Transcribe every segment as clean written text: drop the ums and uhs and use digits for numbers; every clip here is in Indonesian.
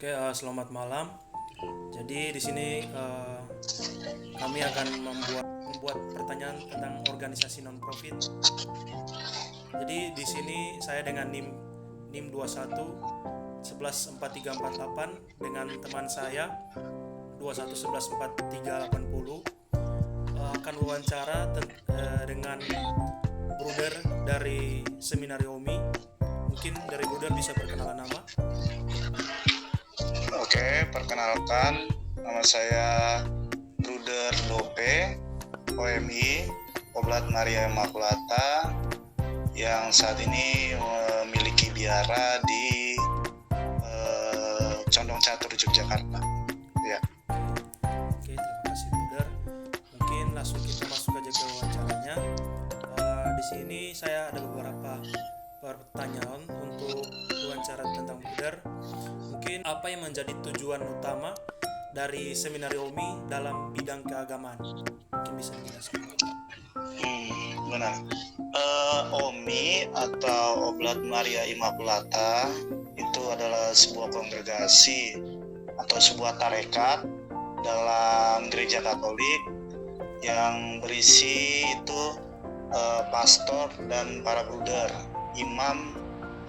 Oke, selamat malam. Jadi di sini kami akan membuat pertanyaan tentang organisasi non profit. Jadi di sini saya dengan NIM 21 114348 dengan teman saya 21 11 4380 akan wawancara dengan Bruder dari Seminari Omi. Mungkin dari Bruder bisa perkenalan nama. Oke, perkenalkan, nama saya Bruder Dope, OMI, Oblat Maria Immaculata, yang saat ini memiliki biara di Condong Catur, Yogyakarta. Ya. Oke, terima kasih Bruder. Mungkin langsung kita masuk aja ke wawancaranya. Di sini saya ada beberapa pertanyaan untuk wawancara tentang Bruder. Mungkin apa yang menjadi tujuan utama dari Seminari Omi dalam bidang keagamaan? Mungkin bisa dijelaskan. Benar. OMI atau Oblat Maria Immaculata itu adalah sebuah kongregasi atau sebuah tarekat dalam gereja Katolik yang berisi itu pastor dan para bruder, imam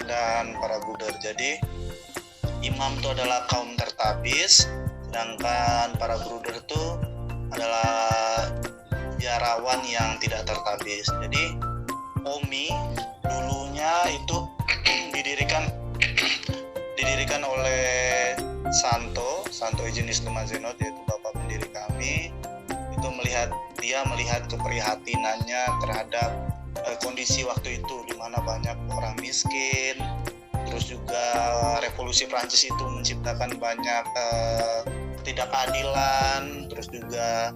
dan para bruder. Jadi imam itu adalah kaum tertabis, sedangkan para bruder itu adalah biarawan yang tidak tertabis. Jadi OMI dulunya itu didirikan oleh Santo Igenis Dumazenot, yaitu bapak pendiri kami. Itu dia melihat keprihatinannya terhadap kondisi waktu itu di mana banyak orang miskin. Terus juga revolusi Prancis itu menciptakan banyak ketidakadilan, terus juga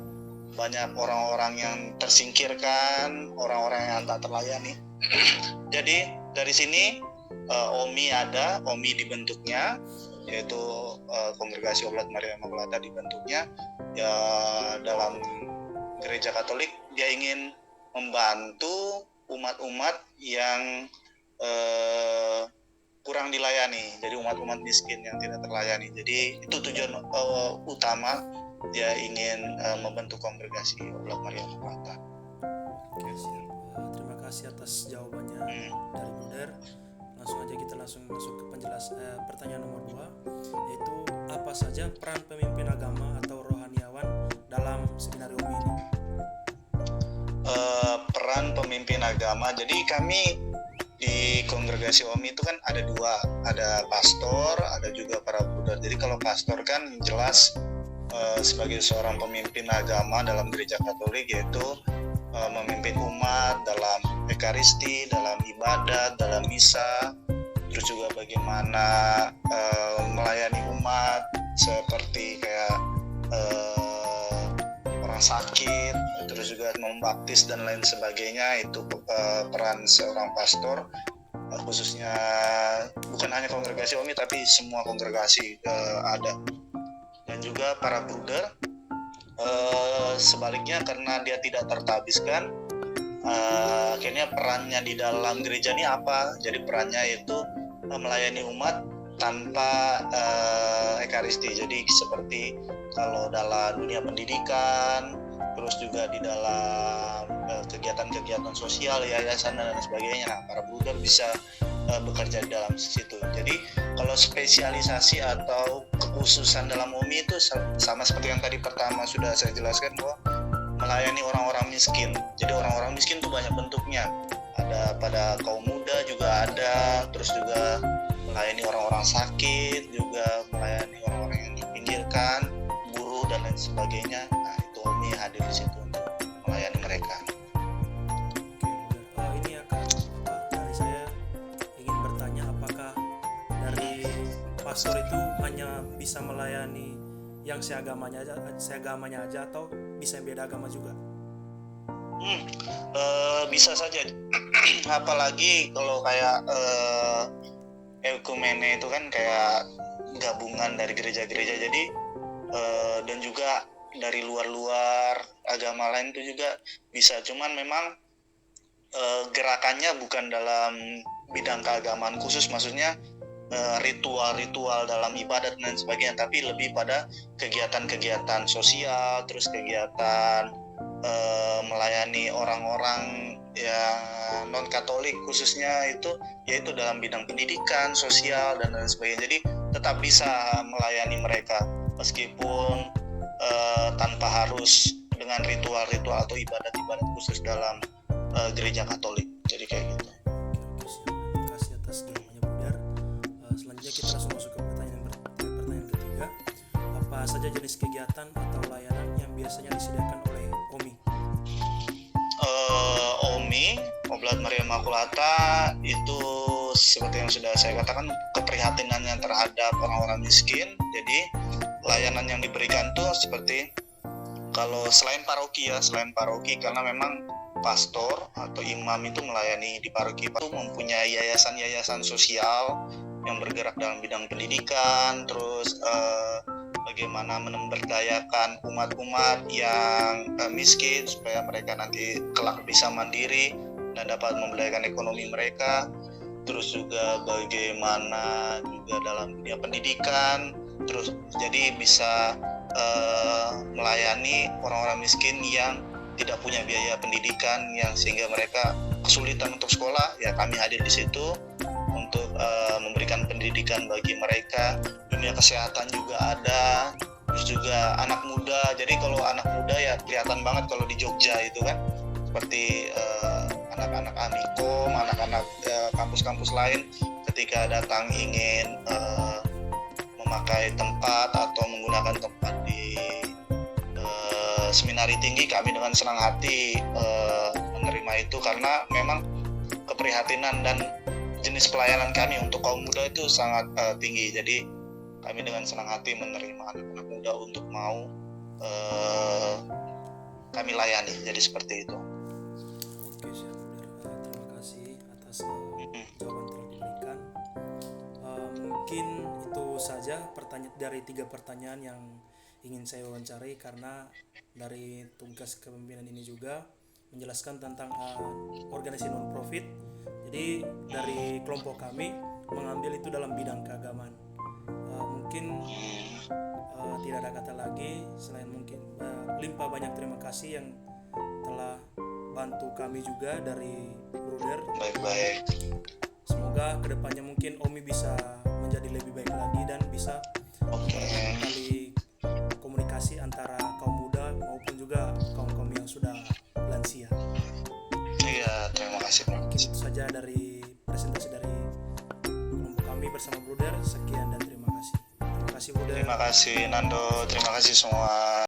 banyak orang-orang yang tersingkirkan, orang-orang yang tak terlayani. Jadi dari sini OMI dibentuknya, yaitu Kongregasi Oblat Maria Immaculata dibentuknya ya dalam gereja Katolik. Dia ingin membantu umat-umat yang kurang dilayani, jadi umat-umat miskin yang tidak terlayani. Jadi itu tujuan utama dia ingin membentuk kongregasi Oblat Maria Immaculata. Oke, terima kasih atas jawabannya dari Bruder. Langsung aja kita masuk ke pertanyaan nomor 2, yaitu apa saja peran pemimpin agama atau rohaniawan dalam Seminari Omi ini? Peran pemimpin agama, jadi kami di kongregasi OMI itu kan ada dua, ada pastor, ada juga para bruder. Jadi kalau pastor kan jelas sebagai seorang pemimpin agama dalam gereja Katolik, yaitu memimpin umat dalam ekaristi, dalam ibadat, dalam misa, terus juga bagaimana melayani umat seperti kayak orang sakit, terus juga membaptis dan lain sebagainya. Itu peran seorang pastor, khususnya bukan hanya kongregasi OMI tapi semua kongregasi ada. Dan juga para bruder sebaliknya, karena dia tidak tertabiskan, akhirnya perannya di dalam gereja ini apa? Jadi perannya itu melayani umat tanpa ekaristi. Jadi seperti kalau dalam dunia pendidikan, terus juga di dalam kegiatan-kegiatan sosial, yayasan dan sebagainya. Nah, para bruder bisa bekerja di dalam situ. Jadi kalau spesialisasi atau kekhususan dalam OMI itu sama seperti yang tadi pertama sudah saya jelaskan, bahwa melayani orang-orang miskin. Jadi orang-orang miskin itu banyak bentuknya. Ada pada kaum muda juga ada, terus juga melayani orang-orang sakit, juga melayani orang-orang yang dipinggirkan, buruh dan lain sebagainya. Nah, itu OMI hadir di situ untuk melayani mereka. Ini dari saya ingin bertanya, apakah dari pastor itu hanya bisa melayani yang seagamanya aja atau bisa beda agama juga? Bisa saja. Apalagi kalau kayak ekumene itu kan kayak gabungan dari gereja-gereja. Jadi dan juga dari luar-luar agama lain itu juga bisa. Cuman memang gerakannya bukan dalam bidang keagamaan khusus, maksudnya ritual-ritual dalam ibadat dan sebagainya, tapi lebih pada kegiatan-kegiatan sosial, terus kegiatan melayani orang-orang yang non Katolik khususnya itu, yaitu dalam bidang pendidikan, sosial dan lain sebagainya. Jadi tetap bisa melayani mereka meskipun tanpa harus dengan ritual-ritual atau ibadat-ibadat khusus dalam gereja Katolik. Jadi kayak gitu. Oke, siap. Terima kasih atas jawabannya Budar. Selanjutnya kita langsung masuk ke pertanyaan ketiga. Apa saja jenis kegiatan atau layanan yang biasanya disediakan oleh OMI? OMI, Oblat Maria Immaculata, itu seperti yang sudah saya katakan, keprihatinannya terhadap orang-orang miskin. Jadi layanan yang diberikan tuh seperti, kalau selain paroki, karena memang pastor atau imam itu melayani di paroki itu mempunyai yayasan-yayasan sosial yang bergerak dalam bidang pendidikan, terus bagaimana memberdayakan umat-umat yang miskin supaya mereka nanti kelak bisa mandiri dan dapat memberdayakan ekonomi mereka. Terus juga bagaimana juga dalam dunia pendidikan, terus jadi bisa melayani orang-orang miskin yang tidak punya biaya pendidikan, yang sehingga mereka kesulitan untuk sekolah, ya kami hadir di situ untuk memberikan pendidikan bagi mereka. Dunia kesehatan juga ada, terus juga anak muda. Jadi kalau anak muda ya kelihatan banget kalau di Jogja itu kan, seperti anak-anak Amikom, anak-anak kampus-kampus lain ketika datang ingin memakai tempat atau menggunakan tempat di seminari tinggi, kami dengan senang hati menerima itu, karena memang keprihatinan dan jenis pelayanan kami untuk kaum muda itu sangat tinggi. Jadi kami dengan senang hati menerima anak-anak muda untuk mau kami layani. Jadi seperti itu. Oke, siap Budar. Terima kasih atas jawaban telah diberikan. Mungkin itu saja dari 3 pertanyaan yang ingin saya wawancarai, karena dari tugas kepemimpinan ini juga menjelaskan tentang organisasi non-profit. Jadi dari kelompok kami mengambil itu dalam bidang keagamaan. Mungkin tidak ada kata lagi selain mungkin limpah banyak terima kasih yang telah bantu kami juga dari Bruder. Baik-baik. Semoga kedepannya mungkin OMI bisa menjadi lebih baik lagi dan bisa kembali komunikasi antara kaum muda maupun juga kaum-kaum yang sudah lansia. Iya, terima kasih. Mungkin itu saja dari presentasi dari kelompok kami bersama Bruder. Sekian dan terima kasih. Terima kasih Bruder. Terima kasih Nando, terima kasih semua.